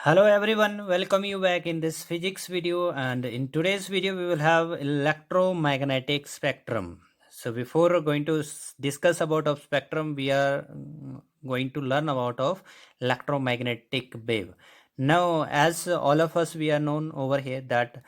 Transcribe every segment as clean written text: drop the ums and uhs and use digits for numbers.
Hello everyone, welcome you back in this physics video, and in today's video we will have electromagnetic spectrum. So before going to discuss about of spectrum, we are going to learn about of electromagnetic wave. Now, as all of us we are known over here that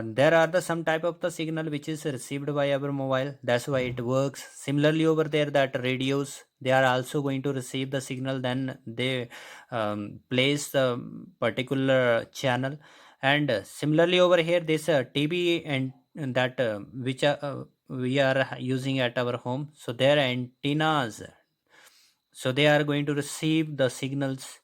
there are the some type of the signal which is received by our mobile. That's why it works. Similarly, over there that radios they are also going to receive the signal. Then they place the particular channel. And similarly, over here this TV and that which we are using at our home. So their antennas. So they are going to receive the signals.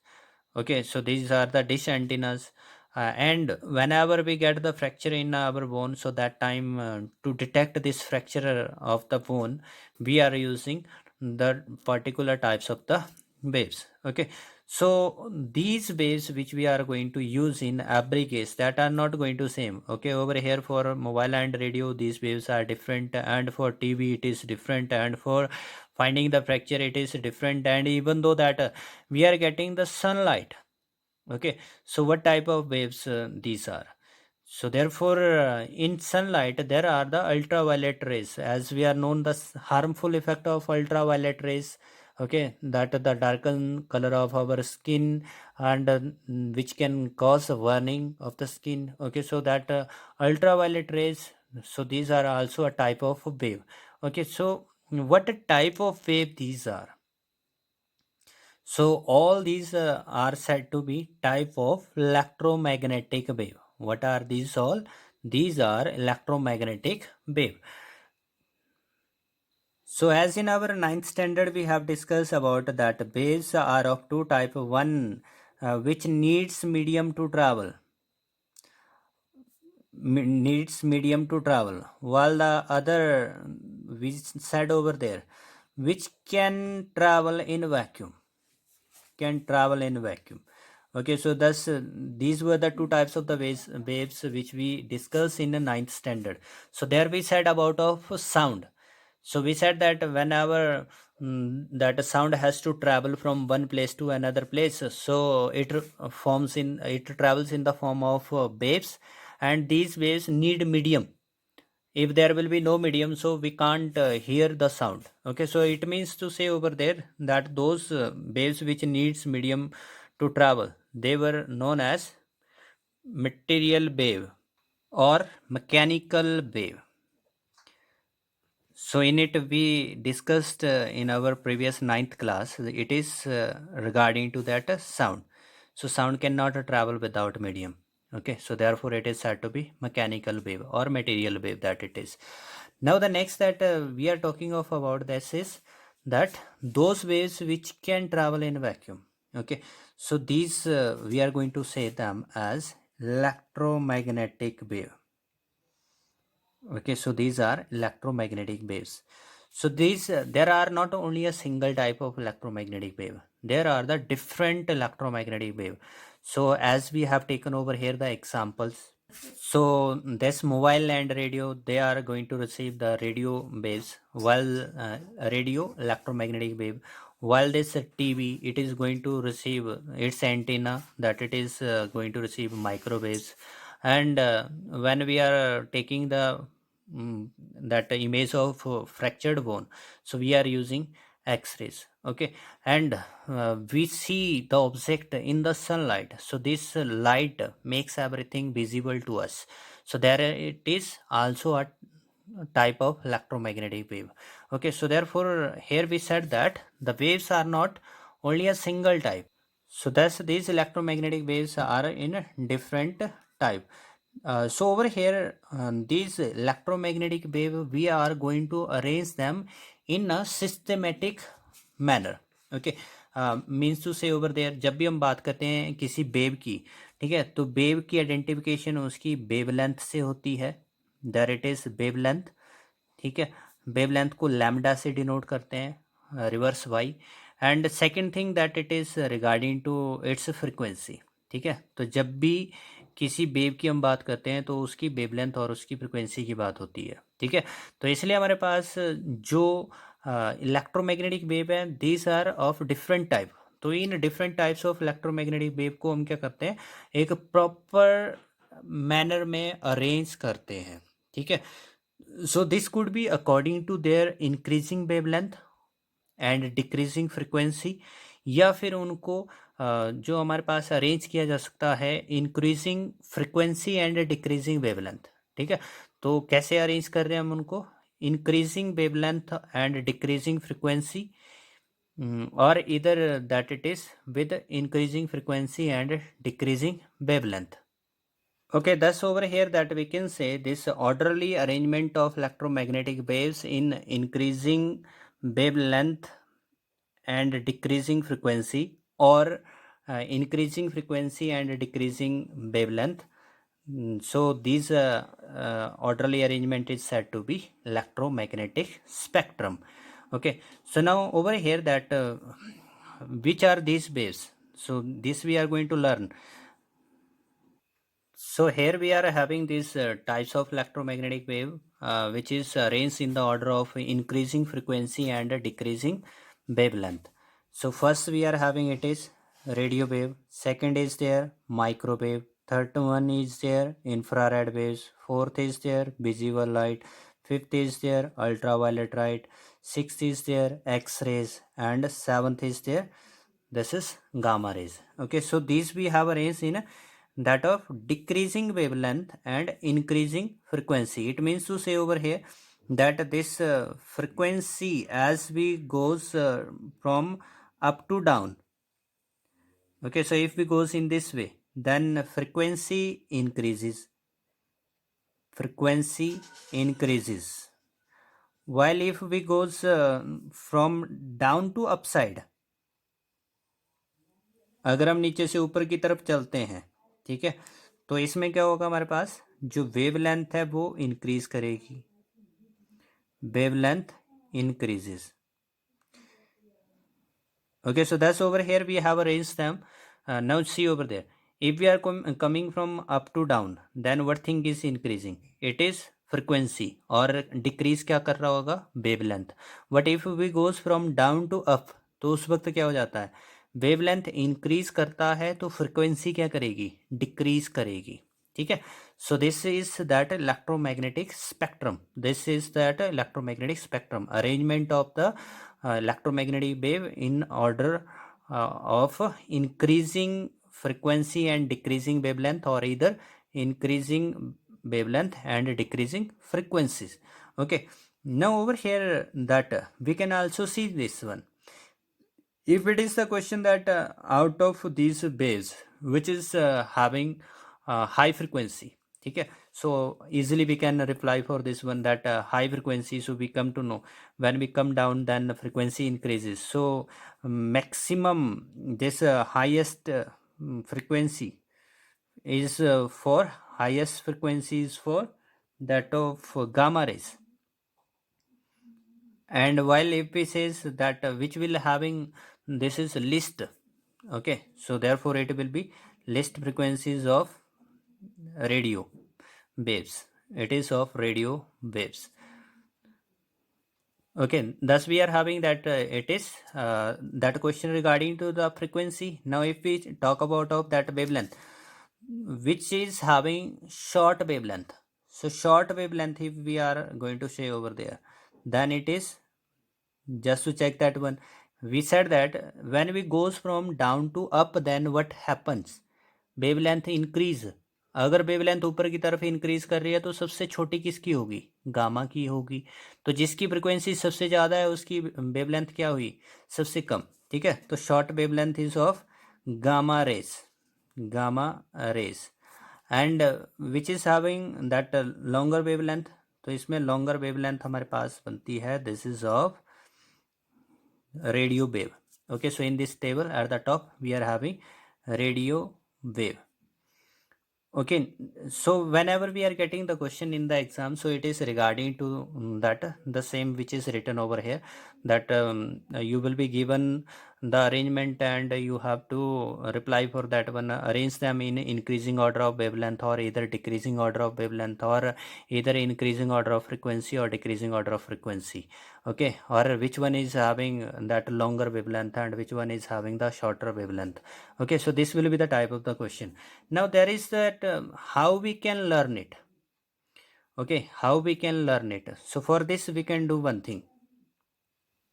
Okay, so these are the dish antennas. And whenever we get the fracture in our bone, so that time to detect this fracture of the bone, we are using the particular types of the waves. Okay, so these waves which we are going to use in every case that are not going to same. Okay, over here for mobile and radio these waves are different, and for TV it is different, and for finding the fracture it is different. And even though that we are getting the sunlight. Okay, so what type of waves these are? So therefore in sunlight there are the ultraviolet rays, as we are known the harmful effect of ultraviolet rays. Okay, that the darken color of our skin, and which can cause a burning of the skin. Okay, so that ultraviolet rays, so these are also a type of wave. Okay, so what type of wave these are? So all these are said to be type of electromagnetic wave. What are these all? These are electromagnetic wave. So as in our ninth standard we have discussed about that waves are of two type. One which needs medium to travel, needs medium to travel, while the other we said over there which can travel in vacuum, can travel in vacuum. Okay, so thus these were the two types of the waves which we discussed in the ninth standard. So there we said about of sound. So we said that whenever that sound has to travel from one place to another place, so it travels in the form of waves, and these waves need medium. If there will be no medium, so we can't hear the sound. Okay, so it means to say over there that those waves which needs medium to travel, they were known as material wave or mechanical wave. So in it we discussed in our previous ninth class, it is regarding to that sound. So sound cannot travel without medium. Okay, so therefore it is said to be mechanical wave or material wave that it is. Now the next that we are talking of about this is that those waves which can travel in vacuum. Okay, so these we are going to say them as electromagnetic wave. Okay, so these are electromagnetic waves. So these there are not only a single type of electromagnetic wave. There are the different electromagnetic wave. So as we have taken over here the examples. So this mobile and radio, they are going to receive the radio waves, while radio electromagnetic wave. While this TV, it is going to receive its antenna, that it is going to receive microwaves. And when we are taking the that image of fractured bone, so we are using X-rays. Okay, and we see the object in the sunlight, so this light makes everything visible to us. So there it is also a type of electromagnetic wave. Okay, so therefore here we said that the waves are not only a single type. So thus these electromagnetic waves are in a different type. So over here these electromagnetic wave we are going to arrange them in a systematic manner. Okay, means to say over there जब भी हम बात करते हैं किसी wave की, ठीक है, तो वेव की आइडेंटिफिकेशन उसकी वेवलेंथ से होती है. That it is wavelength. ठीक है, वेवलेंथ को लैम्डा से डिनोट करते हैं, reverse Y. And second thing that it is regarding to its frequency. ठीक है, तो जब भी किसी वेव की हम बात करते हैं तो उसकी वेवलेंथ और उसकी फ्रिक्वेंसी की बात होती है. ठीक है, तो इसलिए हमारे पास जो इलेक्ट्रोमैग्नेटिक वेव है, these are of different type. तो इन different types of electromagnetic wave को हम क्या करते हैं, एक प्रॉपर मैनर में अरेंज करते हैं, ठीक है। So this could be according to their increasing wavelength and decreasing frequency, या फिर उनको जो हमारे पास अरेंज किया जा सकता है increasing frequency and decreasing wavelength, ठीक है। तो कैसे अरेंज कर रहे हैं हम उनको, increasing wavelength and decreasing frequency, or either that it is with increasing frequency and decreasing wavelength. Okay, thus over here that we can say this orderly arrangement of electromagnetic waves in increasing wavelength and decreasing frequency, or increasing frequency and decreasing wavelength. So these orderly arrangement is said to be electromagnetic spectrum. Okay, so now over here that which are these waves, so this we are going to learn. So here we are having these types of electromagnetic wave which is arranged in the order of increasing frequency and decreasing wavelength. So first we are having it is radio wave, second is there microwave, third one is there infrared waves, fourth is there visible light, fifth is there ultraviolet light, sixth is there X-rays, and seventh is there this is gamma rays. Okay, so these we have arranged in that of decreasing wavelength and increasing frequency. It means to say over here that this frequency as we goes from up to down. Okay, so if we goes in this way, then frequency increases, while if we goes from down to upside, अगर हम नीचे से ऊपर की तरफ चलते हैं, ठीक है, तो इसमें क्या होगा, हमारे पास जो वेवलेंथ है वो इंक्रीज करेगी, wavelength increases. Okay, so that's over here we have arranged them. Now see over there, if we are coming from up to down, then what thing is increasing, it is frequency, और decrease क्या कर रहा होगा, wavelength. But if we goes from down to up, तो उस वक्त क्या हो जाता है, वेवलेंथ इंक्रीज करता है तो फ्रिक्वेंसी क्या करेगी, डिक्रीज करेगी, ठीक है। So this is that electromagnetic spectrum, this is that electromagnetic spectrum, arrangement of the electromagnetic wave in order of increasing frequency and decreasing wavelength, or either increasing wavelength and decreasing frequencies. Okay, now over here that we can also see this one, if it is the question that out of these waves which is having high frequency, ठीक है, so easily we can reply for this one that high frequency, so we come to know when we come down then the frequency increases. So maximum this highest frequency is for highest frequency is for that of gamma rays, and while if we says that which will having this is least, okay, so therefore it will be least frequencies of radio waves, it is of radio waves. Okay, thus we are having that it is that question regarding to the frequency. Now if we talk about of that wavelength which is having short wavelength, so short wavelength if we are going to say over there, then it is just to check that one, we said that when we goes from down to up then what happens, wavelength increase, अगर wavelength ऊपर की तरफ increase कर रही है तो सबसे छोटी किसकी होगी, गामा की होगी, तो जिसकी फ्रिक्वेंसी सबसे ज़्यादा है उसकी वेवलेंथ क्या हुई, सबसे कम, ठीक है। तो short wavelength is of gamma rays, and which is having that longer wavelength, तो इसमें लॉन्गर वेवलेंथ हमारे पास बनती है, this is of radio wave. Okay, so in this table at the top we are having radio wave. Okay, so whenever we are getting the question in the exam, so it is regarding to that the same which is written over here, that you will be given the arrangement, and you have to reply for that one. Arrange them in increasing order of wavelength or either decreasing order of wavelength, or either increasing order of frequency or decreasing order of frequency. Okay, or which one is having that longer wavelength and which one is having the shorter wavelength. Okay, so this will be the type of the question. Now there is that how we can learn it. Okay, how we can learn it. So for this we can do one thing.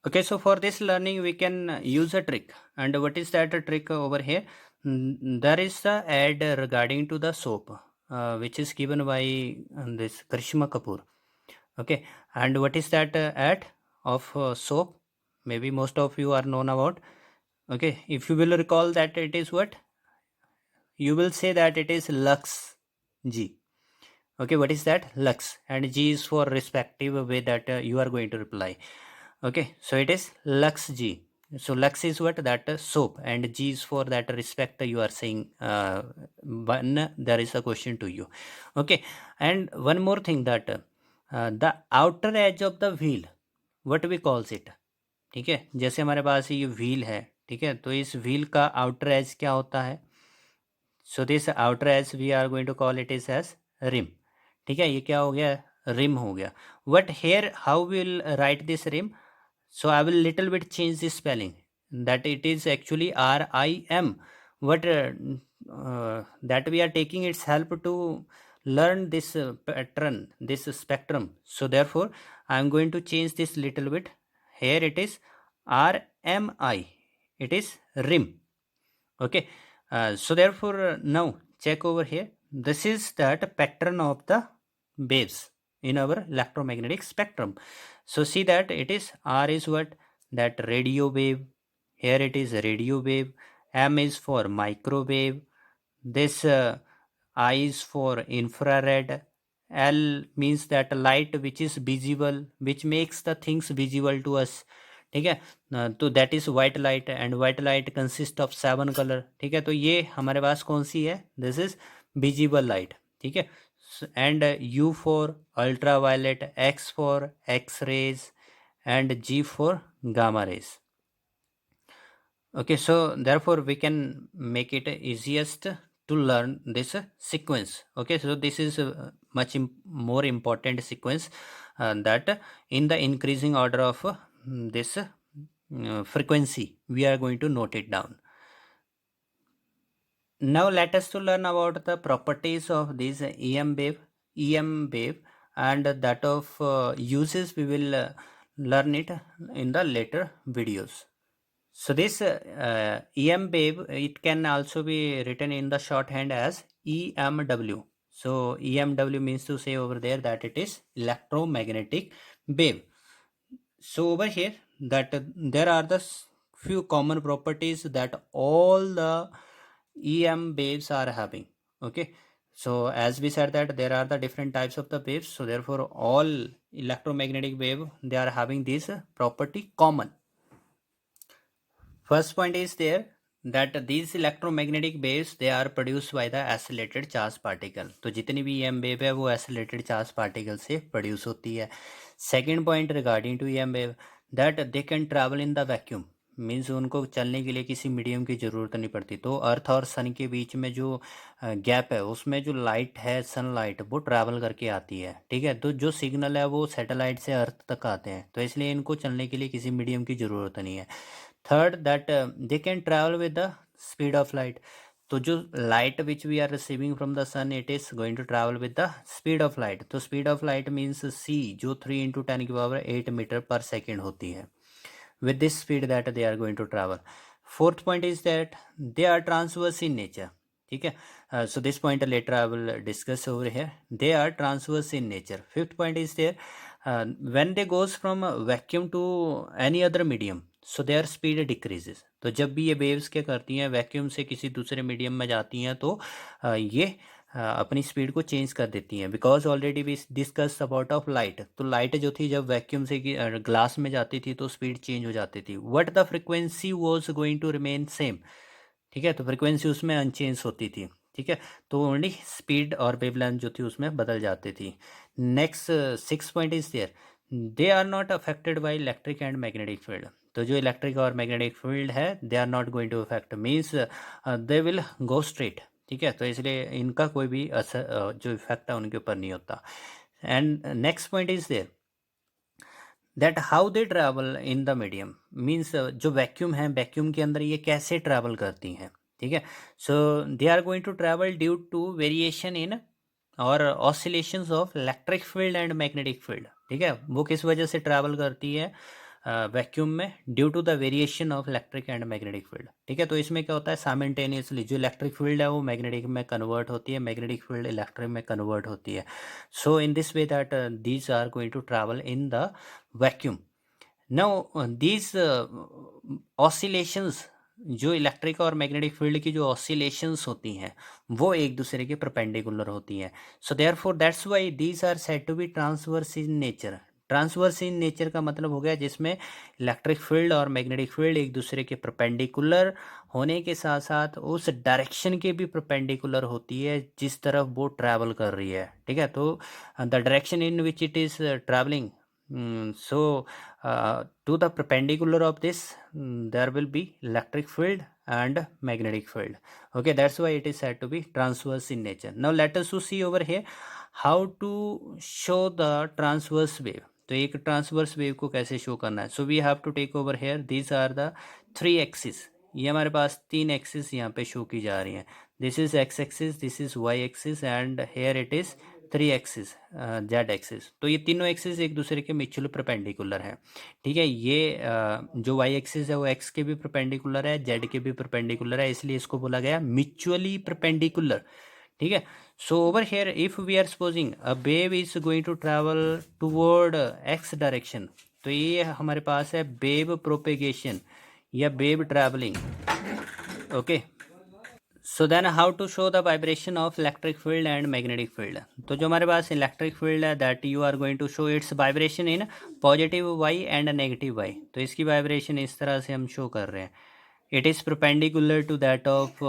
Okay, so for this learning we can use a trick. And what is that trick over here? There is the ad regarding to the soap, which is given by this Karishma Kapoor. Okay, and what is that ad of soap? Maybe most of you are known about. Okay, if you will recall that it is what? You will say that it is Lux G. Okay, what is that? Lux, and G is for respective way that you are going to reply. Okay, so it is Lux G. So Lux is what? That soap, and G is for that respect you are saying when there is a question to you. Okay, and one more thing that the outer edge of the wheel, what we calls it. ठीक है, जैसे हमारे पास ये wheel है, ठीक है, तो इस व्हील का आउटर एज क्या होता है? So this outer edge we are going to call it is edge rim. ठीक है, ये क्या हो गया? रिम हो गया. What here how will write this rim? So I will little bit change the spelling, that it is actually RIM. What that we are taking its help to learn this pattern, this spectrum. So therefore I am going to change this little bit. Here it is RMI. It is RIM. Okay. So therefore now check over here. This is that pattern of the waves in our electromagnetic spectrum. So see that it is R is what? That radio wave. Here it is radio wave. M is for microwave. This I is for infrared. L means that light which is visible, which makes the things visible to us. ठीक है, तो that is white light, and white light consist of 7 colour. ठीक है, तो ये हमारे पास कौन सी है? This is visible light. ठीक है, and U for ultraviolet, X for X-rays, and G for gamma rays. Okay, so therefore we can make it easiest to learn this sequence. Okay, so this is much more important sequence that in the increasing order of this frequency we are going to note it down. Now let us to learn about the properties of this EM wave, and that of uses we will learn it in the later videos. So this EM wave, it can also be written in the shorthand as EMW. So EMW means to say over there that it is electromagnetic wave. So over here that there are the few common properties that all the EM waves are having. Okay, so as we said that there are the different types of the waves, so therefore all electromagnetic wave, they are having this property common. First point is there that these electromagnetic waves, they are produced by the accelerated charge particle. तो जितनी भी EM wave है वो accelerated charge particle से produce होती है. Second point regarding to EM wave, that they can travel in the vacuum. Means उनको चलने के लिए किसी मीडियम की ज़रूरत नहीं पड़ती. तो अर्थ और सन के बीच में जो गैप है उसमें जो लाइट है, सनलाइट, वो ट्रैवल करके आती है. ठीक है, तो जो सिग्नल है वो सैटेलाइट से अर्थ तक आते हैं, तो इसलिए इनको चलने के लिए किसी मीडियम की ज़रूरत नहीं है. Third, that they can travel with the speed of light. तो जो light which we are receiving from the sun, it is going to travel with the speed of light. तो speed of light means c, जो 3 × 10⁸ metre पर second होती है. With this speed that they are going to travel. Fourth point is that they are transverse in nature. ठीक है, so this point later I will discuss over here. They are transverse in nature. Fifth point is there, when they goes from vacuum to any other medium, so their speed decreases. तो जब भी ये waves क्या करती हैं, vacuum से किसी दूसरे मीडियम में जाती हैं, तो ये अपनी स्पीड को चेंज कर देती हैं. Because already we discuss about of light. तो लाइट जो थी जब वैक्यूम से ग्लास में जाती थी तो स्पीड चेंज हो जाती थी. What the frequency was going to remain same. ठीक है, तो फ्रिक्वेंसी उसमें अनचेंज होती थी. ठीक है, तो ओनली स्पीड और वेवलेंथ जो थी उसमें बदल जाती थी. Next 6th point is there, they are not affected by electric and magnetic field. तो जो इलेक्ट्रिक और मैग्नेटिक फील्ड है they are not going to affect, means they will go straight, ठीक है। तो इसलिए इनका कोई भी असर जो इफेक्ट है उनके ऊपर नहीं होता। And next point is there that how they travel in the medium, means जो वैक्यूम है, वैक्यूम के अंदर ये कैसे ट्रैवल करती हैं, ठीक है। So they are going to travel due to variation in और oscillations of electric field and magnetic field, ठीक है। वो किस वजह से ट्रैवल करती है वैक्यूम में, due to the variation of electric and magnetic field, ठीक है। तो इसमें क्या होता है, साइमल्टेनियसली जो इलेक्ट्रिक फील्ड है वो मैग्नेटिक में कन्वर्ट होती है, मैग्नेटिक फील्ड इलेक्ट्रिक में कन्वर्ट होती है। So in this way that these are going to travel in the vacuum. Now these oscillations, जो इलेक्ट्रिक और मैग्नेटिक फील्ड की जो ऑसिलेशंस होती हैं वो एक दूसरे के परपेंडिकुलर होती हैं। So therefore that's why these are said to be transverse in nature. Transverse in nature का मतलब हो गया जिसमें इलेक्ट्रिक फील्ड और मैग्नेटिक फील्ड एक दूसरे के परपेंडिकुलर होने के साथ साथ उस डायरेक्शन के भी परपेंडिकुलर होती है जिस तरफ वो ट्रैवल कर रही है, ठीक है। तो the direction in which it is travelling, so to the perpendicular of this there will be electric field and magnetic field. Okay, that's why it is said to be transverse in nature. Now let us to see over here how to show the transverse wave. तो एक transverse wave को कैसे show करना है, so we have to take over here these are the 3 axis. ये हमारे पास 3 axis यहाँ पे शो की जा रही हैं। This is X axis, this is Y axis and here it is 3 axis Z axis. तो ये तीनों एक्सिस एक दूसरे के म्यूचुअल परपेंडिकुलर है, ठीक है। ये जो वाई एक्सिस है वो एक्स के भी परपेंडिकुलर है, जेड के भी परपेंडिकुलर है, इसलिए इसको बोला गया म्यूचुअली परपेंडिकुलर, ठीक है। So over here if we are supposing a wave is going to travel toward X direction, तो ये हमारे पास है वेव प्रोपेगेशन या wave travelling. Okay, so then how to show the vibration of electric field and magnetic field. तो जो हमारे पास इलेक्ट्रिक फील्ड है that you are going to show its vibration in positive Y and negative Y. तो इसकी vibration इस तरह से हम शो कर रहे हैं, it is perpendicular to that of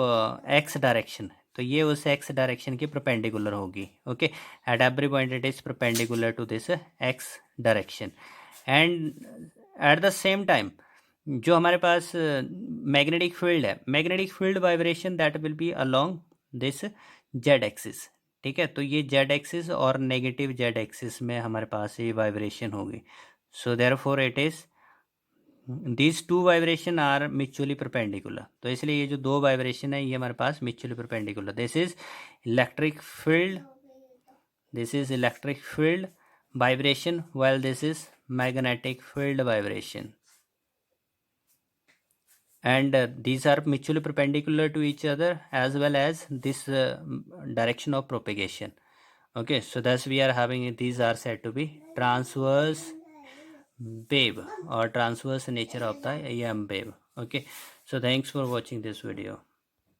X direction. तो ये उस एक्स डायरेक्शन की परपेंडिकुलर होगी, okay. At every point it is perpendicular to this X direction. And at the same time जो हमारे पास मैग्नेटिक फील्ड है, magnetic field vibration that will be along this Z axis, ठीक है। तो ये जेड एक्सिस और नेगेटिव जेड एक्सिस में हमारे पास ये वाइब्रेशन होगी। So therefore it is these two vibration are mutually perpendicular. तो इसलिए ये जो दो वाइब्रेशन है ये हमारे पास mutually perpendicular. This is electric field, this is electric field vibration while this is magnetic field vibration, and these are mutually perpendicular to each other as well as this direction of propagation. Okay, so thus we are having these are said to be transverse wave or transverse nature of the EM wave. Okay, so thanks for watching this video.